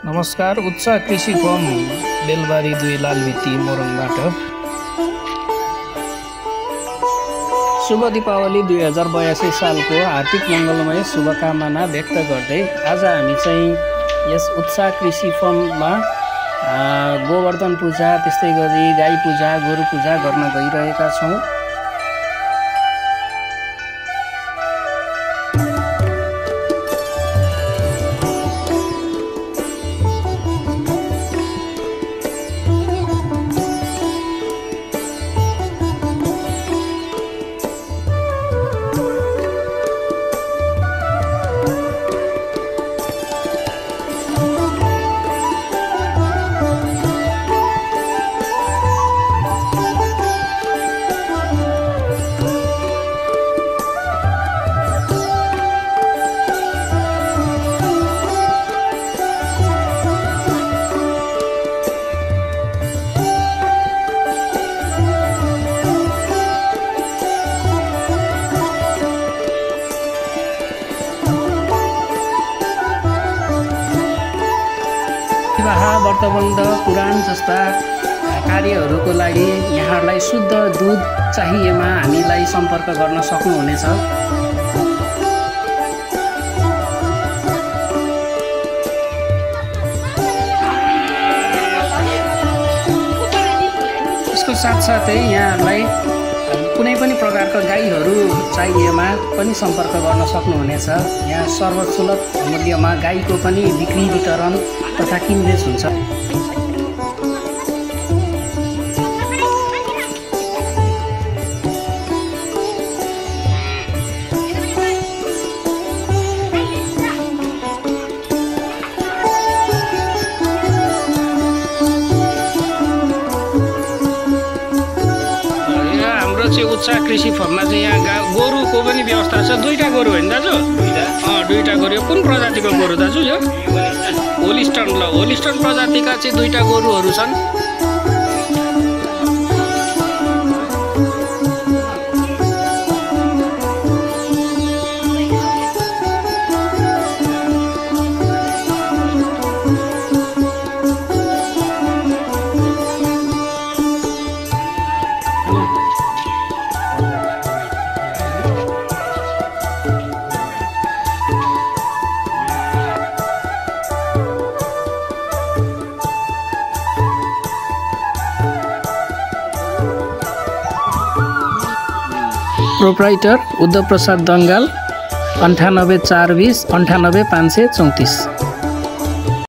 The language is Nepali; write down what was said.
नमस्कार, उत्साह कृषि फर्म बेलबारी 2 लालभित्ती मोरङबाट शुभ दीपावली 2082 सालको हार्दिक मङ्गलमय शुभकामना व्यक्त गर्दै आज हामी चाहिँ यस उत्साह कृषि फर्ममा गोवर्धन पूजा त्यस्तै गरी गाई पूजा गोरु पूजा गर्न गइरहेका छौँ। विवाह व्रतबन्ध पुराण जस्ता कार्यहरूको लागि यहाँहरूलाई शुद्ध दुध चाहिएमा हामीलाई सम्पर्क गर्न सक्नुहुनेछ। यसको साथसाथै यहाँहरूलाई कुनै पनि प्रकारका गाईहरू चाहिएमा पनि सम्पर्क गर्न सक्नुहुनेछ। यहाँ सर्वसुलभ मूल्यमा गाईको पनि बिक्री वितरण तथा किनबेच हुन्छ। उत्साह कृषि फर्ममा चाहिँ यहाँ गोरुको पनि व्यवस्था छ। 2टा गोरु होइन दाजु? 2टा गोरु। कुन प्रजातिको गोरु दाजु? यो होलिस्टन। ल, होलिस्टन प्रजातिका चाहिँ 2टा गोरुहरू छन्। प्रोप्राइटर उद्धव प्रसाद दंगाल 98 420 98 534।